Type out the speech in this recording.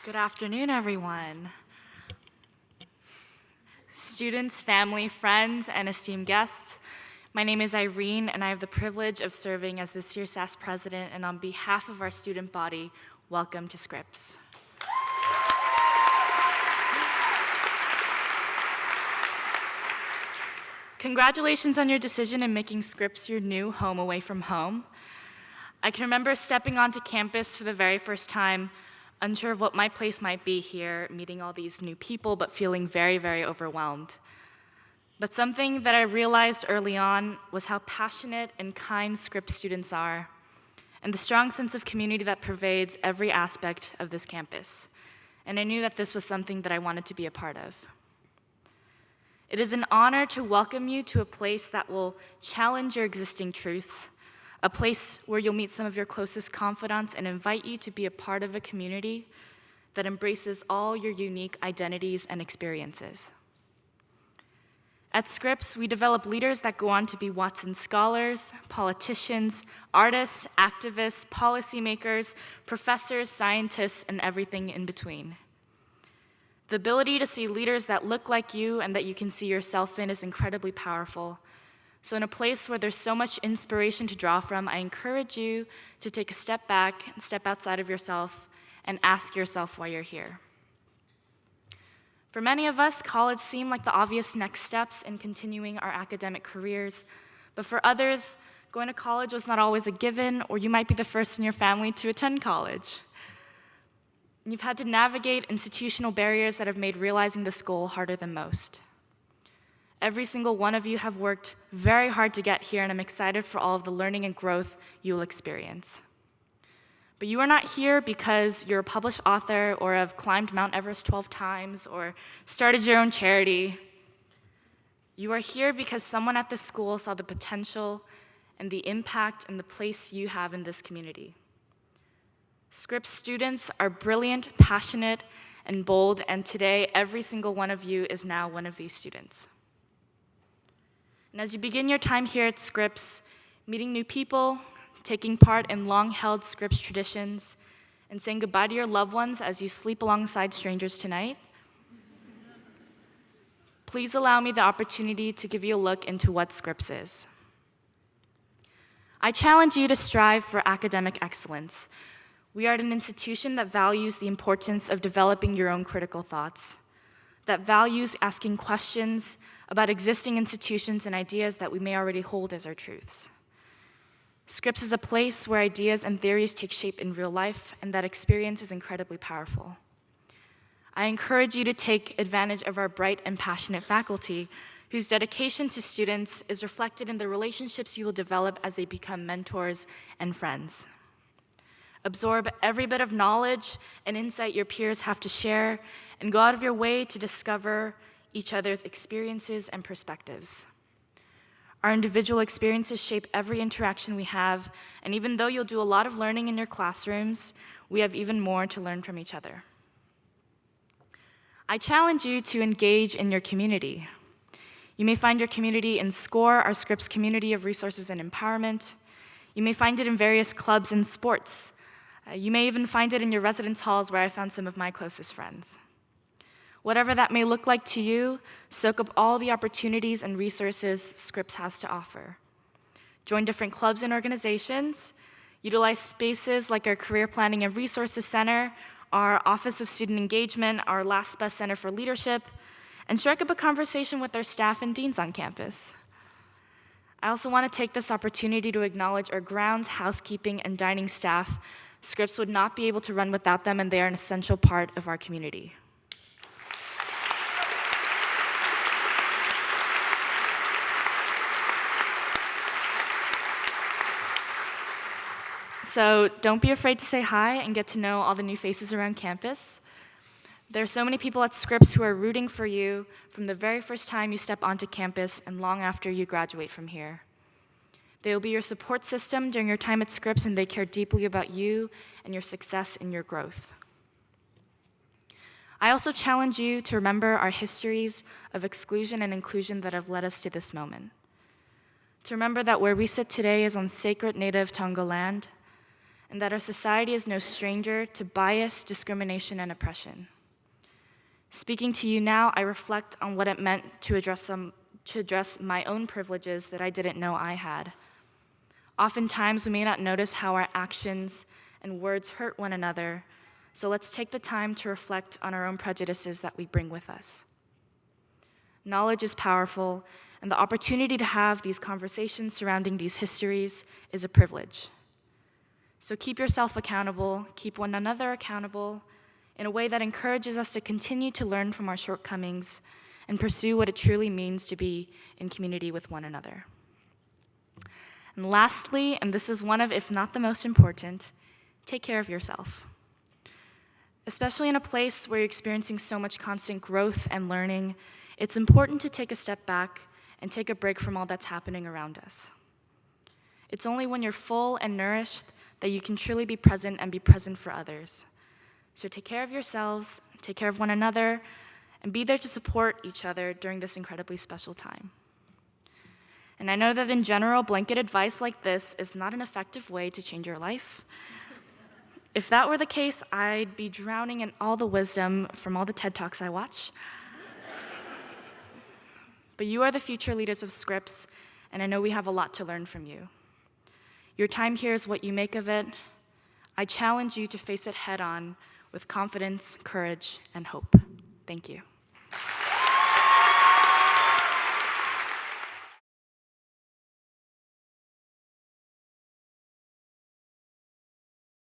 Good afternoon, everyone. Students, family, friends, and esteemed guests, my name is Irene, and I have the privilege of serving as the CSAS president, and on behalf of our student body, welcome to Scripps. Congratulations on your decision in making Scripps your new home away from home. I can remember stepping onto campus for the very first time, unsure of what my place might be here, meeting all these new people, but feeling very, very overwhelmed. But something that I realized early on was how passionate and kind Scripps students are, and the strong sense of community that pervades every aspect of this campus. And I knew that this was something that I wanted to be a part of. It is an honor to welcome you to a place that will challenge your existing truths, a place where you'll meet some of your closest confidants and invite you to be a part of a community that embraces all your unique identities and experiences. At Scripps, we develop leaders that go on to be Watson scholars, politicians, artists, activists, policymakers, professors, scientists, and everything in between. The ability to see leaders that look like you and that you can see yourself in is incredibly powerful. So in a place where there's so much inspiration to draw from, I encourage you to take a step back, step outside of yourself, and ask yourself why you're here. For many of us, college seemed like the obvious next steps in continuing our academic careers, but for others, going to college was not always a given, or you might be the first in your family to attend college. You've had to navigate institutional barriers that have made realizing this goal harder than most. Every single one of you have worked very hard to get here, and I'm excited for all of the learning and growth you'll experience. But you are not here because you're a published author or have climbed Mount Everest 12 times or started your own charity. You are here because someone at this school saw the potential and the impact and the place you have in this community. Scripps students are brilliant, passionate, and bold, and today every single one of you is now one of these students. And as you begin your time here at Scripps, meeting new people, taking part in long-held Scripps traditions, and saying goodbye to your loved ones as you sleep alongside strangers tonight, please allow me the opportunity to give you a look into what Scripps is. I challenge you to strive for academic excellence. We are at an institution that values the importance of developing your own critical thoughts, that values asking questions about existing institutions and ideas that we may already hold as our truths. Scripps is a place where ideas and theories take shape in real life, and that experience is incredibly powerful. I encourage you to take advantage of our bright and passionate faculty, whose dedication to students is reflected in the relationships you will develop as they become mentors and friends. Absorb every bit of knowledge and insight your peers have to share, and go out of your way to discover each other's experiences and perspectives. Our individual experiences shape every interaction we have, and even though you'll do a lot of learning in your classrooms, we have even more to learn from each other. I challenge you to engage in your community. You may find your community in SCORE, our Scripps Community of Resources and Empowerment. You may find it in various clubs and sports. You may even find it in your residence halls, where I found some of my closest friends. Whatever that may look like to you, soak up all the opportunities and resources Scripps has to offer. Join different clubs and organizations, utilize spaces like our Career Planning and Resources Center, our Office of Student Engagement, our LASPA Center for Leadership, and strike up a conversation with our staff and deans on campus. I also want to take this opportunity to acknowledge our grounds, housekeeping, and dining staff. Scripps would not be able to run without them, and they are an essential part of our community. So don't be afraid to say hi and get to know all the new faces around campus. There are so many people at Scripps who are rooting for you from the very first time you step onto campus and long after you graduate from here. They will be your support system during your time at Scripps, and they care deeply about you and your success and your growth. I also challenge you to remember our histories of exclusion and inclusion that have led us to this moment. To remember that where we sit today is on sacred native Tonga land, and that our society is no stranger to bias, discrimination, and oppression. Speaking to you now, I reflect on what it meant to address my own privileges that I didn't know I had. Oftentimes, we may not notice how our actions and words hurt one another, so let's take the time to reflect on our own prejudices that we bring with us. Knowledge is powerful, and the opportunity to have these conversations surrounding these histories is a privilege. So keep yourself accountable, keep one another accountable, in a way that encourages us to continue to learn from our shortcomings and pursue what it truly means to be in community with one another. And lastly, and this is one of, if not the most important, take care of yourself. Especially in a place where you're experiencing so much constant growth and learning, it's important to take a step back and take a break from all that's happening around us. It's only when you're full and nourished that you can truly be present and be present for others. So take care of yourselves, take care of one another, and be there to support each other during this incredibly special time. And I know that in general, blanket advice like this is not an effective way to change your life. If that were the case, I'd be drowning in all the wisdom from all the TED Talks I watch. But you are the future leaders of Scripps, and I know we have a lot to learn from you. Your time here is what you make of it. I challenge you to face it head on with confidence, courage, and hope. Thank you.